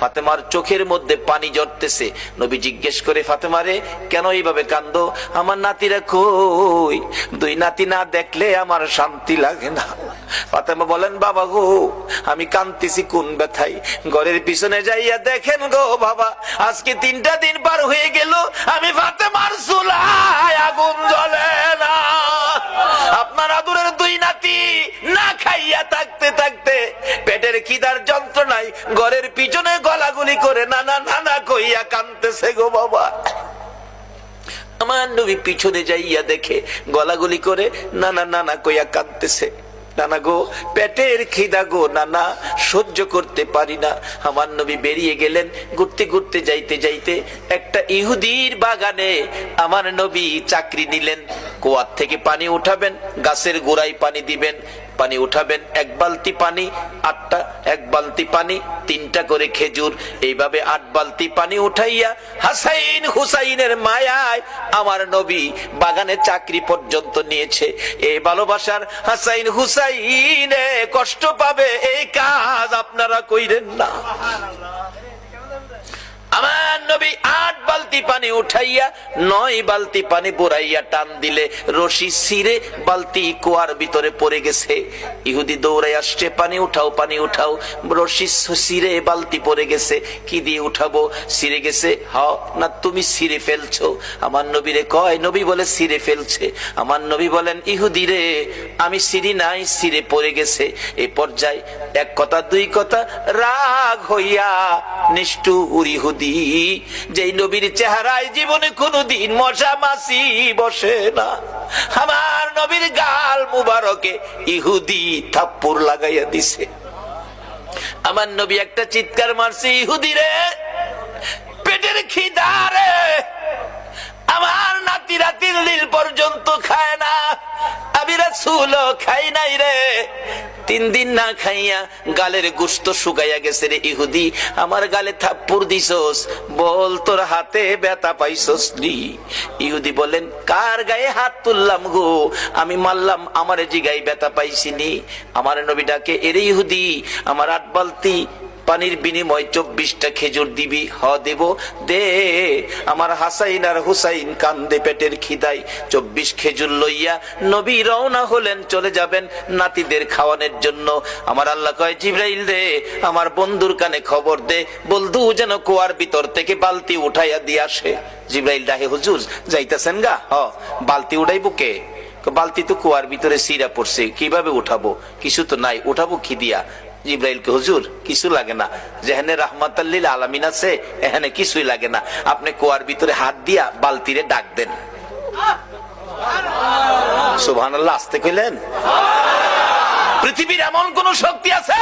ফাতেমার চোখের মধ্যে পানি ঝরতেছে। নবী জিজ্ঞেস করে, ফাতেমা রে, কেন এইভাবে কান্দো? আমার নাতিরা কই? দুই নাতি না দেখলে আমার শান্তি লাগে না। ফাতেমা বলেন, বাবা গো, আমি কাঁদতেছি কোন ব্যথায়। ঘরের পিছনে যাইয়া দেখেন গো বাবা, আজকে 3টা দিন পার হয়ে গেল, আমি ফাতেমার চুলায় আগুন জ্বলে না। আপনার আদরের দুই নাতি না খাইয়া থাকতে থাকতে পেটের খিদার যন্ত্রণায় ঘরের পিছনে গলাগুলি করে নানা নানা কইয়া কাঁদতেছে গো বাবা। আমার নবী পিছনে যাইয়া দেখে গলাগুলি করে নানা নানা কইয়া কাঁদতেছে। নানা গো, পেটের খিদা গো নানা, সহ্য করতে পারি না। আমার নবী বেরিয়ে গেলেন। ঘুরতে ঘুরতে যাইতে যাইতে একটা ইহুদির বাগানে আমার নবী চাকরি নিলেন। কুয়ার থেকে পানি উঠাবেন, গাছের গোড়ায় পানি দিবেন, পানি উঠাবেন, 1 বালতি পানি 8টা, 1 বালতি পানি 3টা করে খেজুর, এইভাবে 8 বালতি পানি উঠাইয়া হাসাইন হুসাইনের মায়ায় আমার নবী বাগানে চাকরি পর্যন্ত নিয়েছে। এই ভালোবাসার হাসাইন হুসাইনে কষ্ট পাবে, এই কাজ আপনারা কইরেন না। আমার নবী 8 বালতি পানি উঠাইয়া 9 বালতি পানি বুড়াইয়া টান দিলে রশি ছিঁড়ে বালতি কুয়ার ভিতরে পড়ে গেছে। ইহুদি দৌড়াই আসছে, পানি উঠাও পানি উঠাও। রশি ছিঁড়ে বালতি পড়ে গেছে, কি দিয়ে উঠাবো? ছিঁড়ে গেছে। হাও না, তুমি ছিঁড়ে ফেলছো। আমার নবীরে কয়, নবী বলে ছিঁড়ে ফেলছে। আমার নবী বলেন, ইহুদি রে, আমি ছিঁড়ি নাই, ছিঁড়ে পড়ে গেছে। এই পর্যায়ে 1 কথা 2 কথা রাগ হইয়া নিষ্ঠুর ইহুদি, যেই নবীর চেহারায় জীবনে কোনদিন মশা মাছি বসে না, আমার নবীর গাল মুবারকে ইহুদি থাপ্পড় লাগাইয়া দিছে। আমার নবী একটা চিৎকার মারছে, ইহুদি রে, পেটের খিদা রে, আমার নাতিরা 3 দিন পর্যন্ত খায় না, আমি রাসূলও খাই নাই রে। 3 দিন না খাইয়া গালের গোশত শুকাইয়া গেছে রে ইহুদি, আমার গালে থাপ্পড় দিছস, বল তোর হাতে ব্যথা পাইছস নি? ইহুদি বলেন, কার গায়ে হাত তুললাম গো? আমি মারলাম, আমার জিগায় ব্যথা পাইছিনি। আমার নবী ডাকে, এরে ইহুদি, আমার 8 বালতি পানির বিনিময় 24টা খেজুর দিবি? হ দেব, দে। আমার হাসাইন আর হুসাইন কান্দে পেটের খিদায়। 24 খেজুর লইয়া নবী রওনা হলেন, চলে যাবেন নাতিদের খাওয়ানোর জন্য। আমার আল্লাহ কয়, জিবরাইল রে, আমার বন্ধুর কানে খবর দে, বন্ধু যেন কুয়ার ভিতর থেকে বালতি উঠাইয়া দিয়ে আসে। জিবরাইল ডাহে, হুজুর যাইতেছেন গা? হ। বালতি উঠাইবো কে? বালতি তো কুয়ার ভিতরে সিরা পড়ছে, কিভাবে উঠাবো? কিছু তো নাই, উঠাবো কি দিয়া? জিবরাইলকে, হুজুর কিছু লাগে না, যেখানে রাহমাতাল লিল আলামিন আছে এখানে কিছুই লাগে না, আপনি কুয়ার ভিতরে হাত দিয়া বালতিরে ডাক দেন। সুবহানাল্লাহ, আসতে কইলেন? পৃথিবীর এমন কোন শক্তি আছে